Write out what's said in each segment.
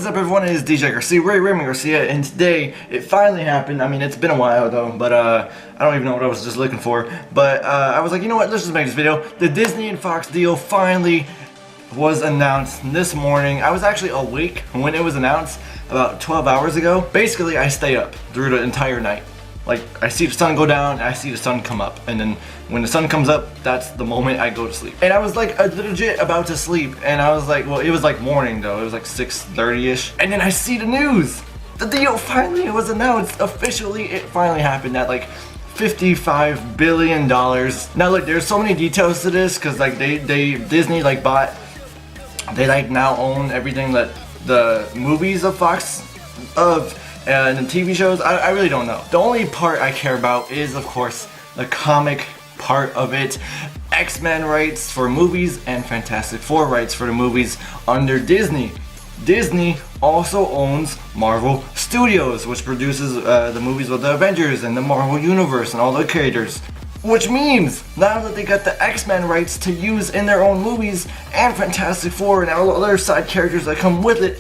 What's up, everyone? It is DJ Garcia, Raymond Garcia, and today it finally happened. I mean, it's been a while though, but I don't even know what I was just looking for. But I was like, you know what? Let's just make this video. The Disney and Fox deal finally was announced this morning. I was actually awake when it was announced about 12 hours ago. Basically, I stay up through the entire night. Like, I see the sun go down, I see the sun come up, and then when the sun comes up, that's the moment I go to sleep. And I was like legit about to sleep, and I was like, well, it was like morning though, it was like 6:30ish, and then I see the news. The deal finally was announced. Officially, it finally happened at like $55 billion. Now look, there's so many details to this, because like Disney like they like now own everything that the movies of Fox and the TV shows. I really don't know. The only part I care about is, of course, the comic part of it. X-Men rights for movies and Fantastic Four rights for the movies under Disney. Disney also owns Marvel Studios, which produces the movies with the Avengers and the Marvel Universe and all the creators. Which means, now that they got the X-Men rights to use in their own movies and Fantastic Four and all the other side characters that come with it,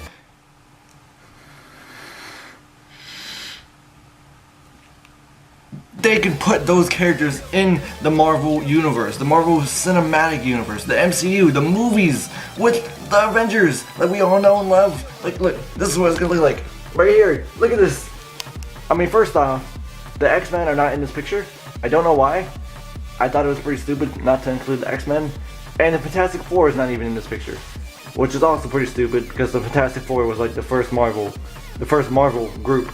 they can put those characters in the Marvel Universe, the Marvel Cinematic Universe, the MCU, the movies with the Avengers that we all know and love. Like, look, this is what it's gonna look like. Right here, look at this. I mean, first off, the X-Men are not in this picture. I don't know why. I thought it was pretty stupid not to include the X-Men. And the Fantastic Four is not even in this picture, which is also pretty stupid because the Fantastic Four was like the first Marvel group,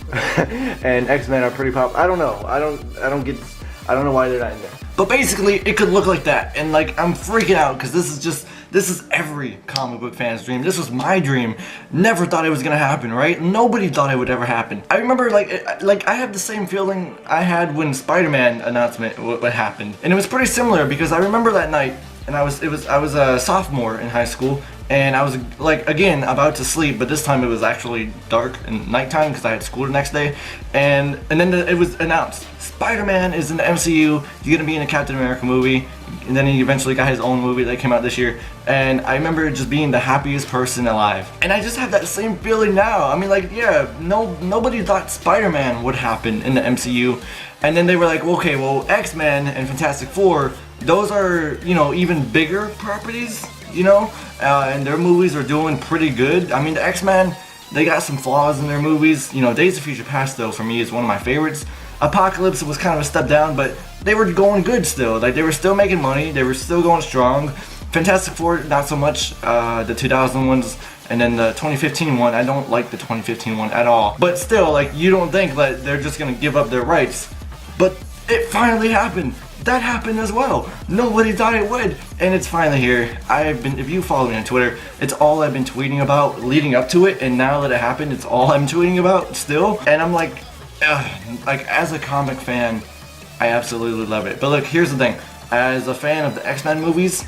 and X-Men are pretty pop. I don't know. I don't know why they're not in there. But basically, it could look like that, and like I'm freaking out because this is every comic book fan's dream. This was my dream. Never thought it was gonna happen, right? Nobody thought it would ever happen. I remember like I have the same feeling I had when Spider-Man announcement what happened, and it was pretty similar because I remember that night, and I was a sophomore in high school. And I was like, again, about to sleep, but this time it was actually dark and nighttime because I had school the next day. And then it was announced, Spider-Man is in the MCU, he's gonna be in a Captain America movie. And then he eventually got his own movie that came out this year. And I remember just being the happiest person alive. And I just have that same feeling now. I mean, like, yeah, nobody thought Spider-Man would happen in the MCU. And then they were like, okay, well, X-Men and Fantastic Four, those are, you know, even bigger properties. You know, and their movies are doing pretty good. I mean, the X-Men, they got some flaws in their movies. You know, Days of Future Past, though, for me is one of my favorites. Apocalypse was kind of a step down, but they were going good still. Like, they were still making money. They were still going strong. Fantastic Four, not so much. The 2000 ones, and then the 2015 one, I don't like the 2015 one at all. But still, like, you don't think that they're just going to give up their rights. But it finally happened. That happened as well. Nobody thought it would, and it's finally here. If you follow me on Twitter, it's all I've been tweeting about leading up to it, and now that it happened, it's all I'm tweeting about still. And I'm like, as a comic fan, I absolutely love it. But look, here's the thing. As a fan of the X-Men movies,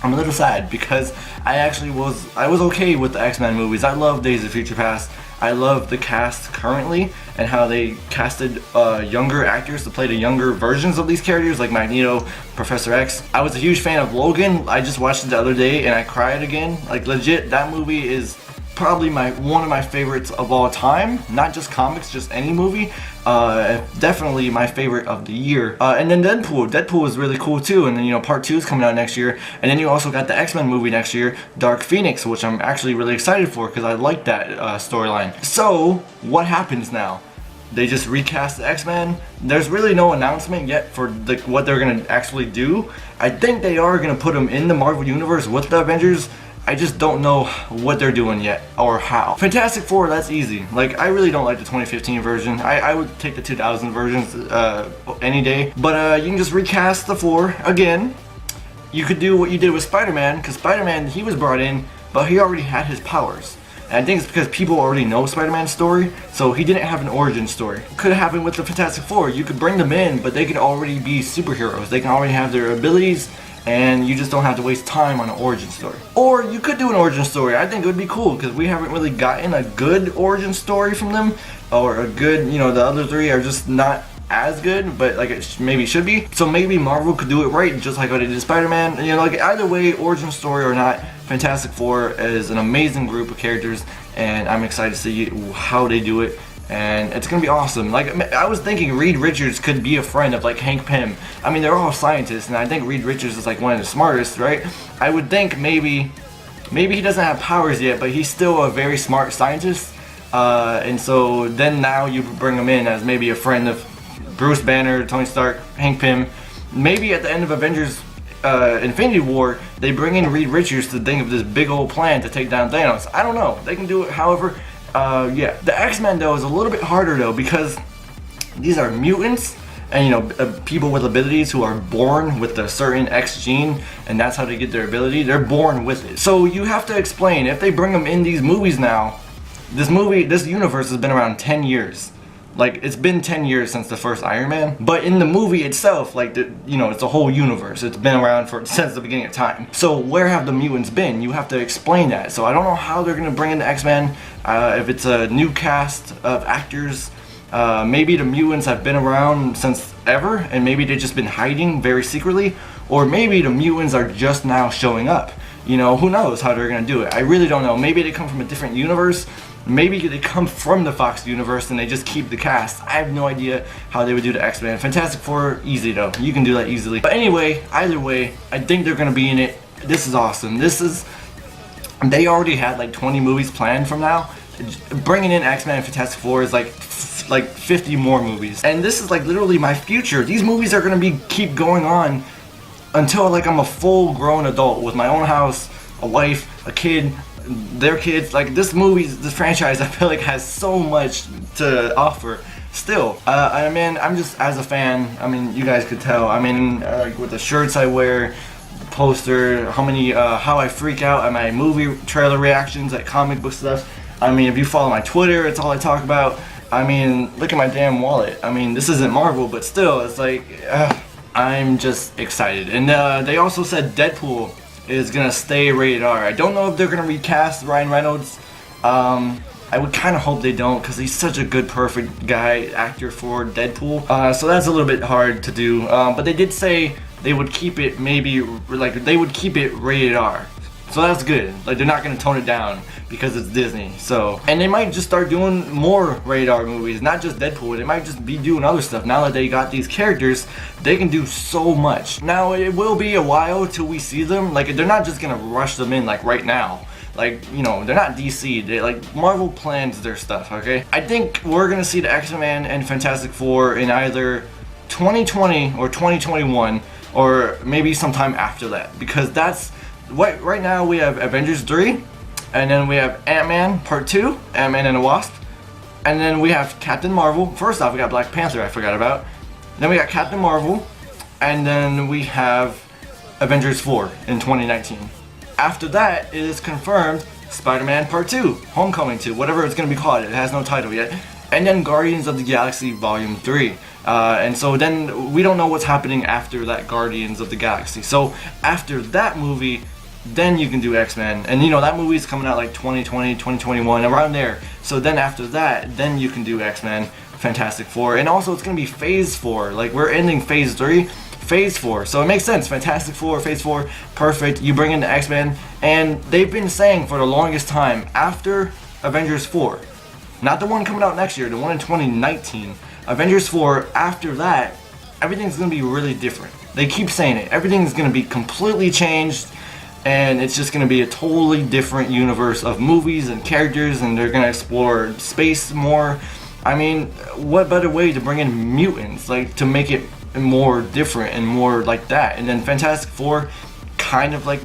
I'm a little sad because I was okay with the X-Men movies. I love Days of Future Past. I love the cast currently and how they casted younger actors to play the younger versions of these characters like Magneto, Professor X. I was a huge fan of Logan. I just watched it the other day and I cried again. Like, legit, that movie is probably one of my favorites of all time. Not just comics, just any movie. Definitely my favorite of the year. And then Deadpool is really cool too. And then, you know, part 2 is coming out next year. And then you also got the X-Men movie next year, Dark Phoenix, which I'm actually really excited for because I like that storyline. So what happens now? They just recast the X-Men. There's really no announcement yet for what they're gonna actually do. I think they are gonna put them in the Marvel Universe with the Avengers. I just don't know what they're doing yet or how. Fantastic Four, that's easy. Like, I really don't like the 2015 version. I would take the 2000 versions any day. But you can just recast the four again. You could do what you did with Spider-Man, because Spider-Man, he was brought in, but he already had his powers. And I think it's because people already know Spider-Man's story, so he didn't have an origin story. Could have happened with the Fantastic Four. You could bring them in, but they could already be superheroes. They can already have their abilities, and you just don't have to waste time on an origin story. Or you could do an origin story. I think it would be cool because we haven't really gotten a good origin story from them, or a good, you know, the other three are just not as good, but like it maybe should be. So maybe Marvel could do it right, just like what they did Spider-Man. You know, like either way, origin story or not, Fantastic Four is an amazing group of characters, and I'm excited to see how they do it. And it's gonna be awesome. Like, I was thinking Reed Richards could be a friend of like Hank Pym. I mean, they're all scientists, and I think Reed Richards is like one of the smartest, right? I would think maybe he doesn't have powers yet, but he's still a very smart scientist. And so then now you bring him in as maybe a friend of Bruce Banner, Tony Stark, Hank Pym. Maybe at the end of Avengers Infinity War, they bring in Reed Richards to think of this big old plan to take down Thanos. I don't know. They can do it however. Yeah, the X-Men though is a little bit harder though, because these are mutants, and you know, people with abilities who are born with a certain X gene, and that's how they get their ability. They're born with it. So you have to explain, if they bring them in these movies now, this universe has been around 10 years. Like, it's been 10 years since the first Iron Man, but in the movie itself, like, it's a whole universe. It's been around since the beginning of time. So where have the mutants been? You have to explain that. So I don't know how they're gonna bring in the X-Men. If it's a new cast of actors, maybe the mutants have been around since ever, and maybe they've just been hiding very secretly, or maybe the mutants are just now showing up. You know, who knows how they're gonna do it? I really don't know. Maybe they come from a different universe. Maybe they come from the Fox universe and they just keep the cast. I have no idea how they would do the X-Men. Fantastic Four, easy though. You can do that easily. But anyway, either way, I think they're gonna be in it. This is awesome. They already had like 20 movies planned from now. Bringing in X-Men and Fantastic Four is like 50 more movies. And this is like literally my future. These movies are gonna keep going on until like I'm a full-grown adult with my own house, a wife, a kid, their kids. Like, this franchise, I feel like has so much to offer still. I mean, I'm just, as a fan, I mean, you guys could tell, I mean, like with the shirts I wear, the poster, how I freak out at my movie trailer reactions, at comic book stuff. I mean, if you follow my Twitter, it's all I talk about. I mean, look at my damn wallet. I mean, this isn't Marvel, but still, it's like, I'm just excited. And they also said Deadpool is gonna stay rated R. I don't know if they're gonna recast Ryan Reynolds. I would kind of hope they don't, because he's such a good, perfect actor for Deadpool. So that's a little bit hard to do. But they did say they would keep it rated R. So that's good. Like, they're not gonna tone it down because it's Disney. So, and they might just start doing more rated R movies, not just Deadpool. They might just be doing other stuff. Now that they got these characters, they can do so much. Now, it will be a while till we see them. Like, they're not just gonna rush them in like right now. Like, you know, they're not DC. Marvel plans their stuff, okay? I think we're gonna see the X-Men and Fantastic Four in either 2020 or 2021, or maybe sometime after that, because that's what right now we have Avengers 3, and then we have Ant-Man Part 2, Ant-Man and the Wasp, and then we have Captain Marvel. First off, we got Black Panther, I forgot about. Then we got Captain Marvel, and then we have Avengers 4 in 2019. After that, it is confirmed Spider-Man Part 2, Homecoming 2, whatever it's going to be called. It has no title yet. And then Guardians of the Galaxy Volume 3. And so then we don't know what's happening after that Guardians of the Galaxy. So after that movie, then you can do X-Men. And you know, that movie's coming out like 2020, 2021, around there. So then after that, then you can do X-Men, Fantastic Four. And also it's going to be Phase 4. Like, we're ending Phase 3. Phase 4, so it makes sense. Fantastic Four, Phase 4, perfect. You bring in the X-Men, and they've been saying for the longest time, after Avengers 4, not the one coming out next year, the one in 2019, Avengers 4, after that, everything's gonna be really different. They keep saying it. Everything's gonna be completely changed, and it's just gonna be a totally different universe of movies and characters, and they're gonna explore space more. I mean, what better way to bring in mutants, like, to make it more different and more like that? And then Fantastic Four, kind of like,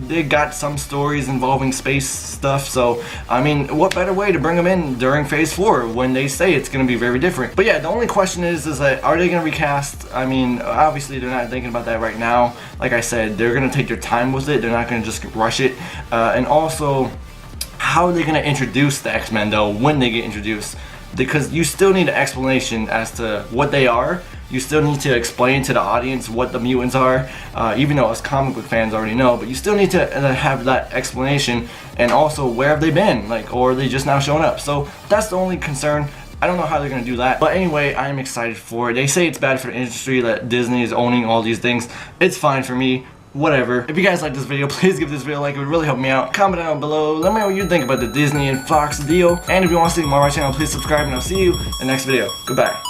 they got some stories involving space stuff. So I mean, what better way to bring them in during Phase 4 when they say it's going to be very different? But yeah, the only question is that, are they going to recast? I mean, obviously they're not thinking about that right now. Like I said, they're going to take their time with it. They're not going to just rush it. And also, how are they going to introduce the X-Men though when they get introduced? Because you still need an explanation as to what they are. You still need to explain to the audience what the mutants are, even though us comic book fans already know, but you still need to have that explanation, and also where have they been, like, or are they just now showing up? So that's the only concern. I don't know how they're gonna do that. But anyway, I'm excited for it. They say it's bad for the industry that Disney is owning all these things. It's fine for me. Whatever. If you guys like this video, please give this video a like. It would really help me out. Comment down below. Let me know what you think about the Disney and Fox deal. And if you want to see more of my channel, please subscribe, and I'll see you in the next video. Goodbye.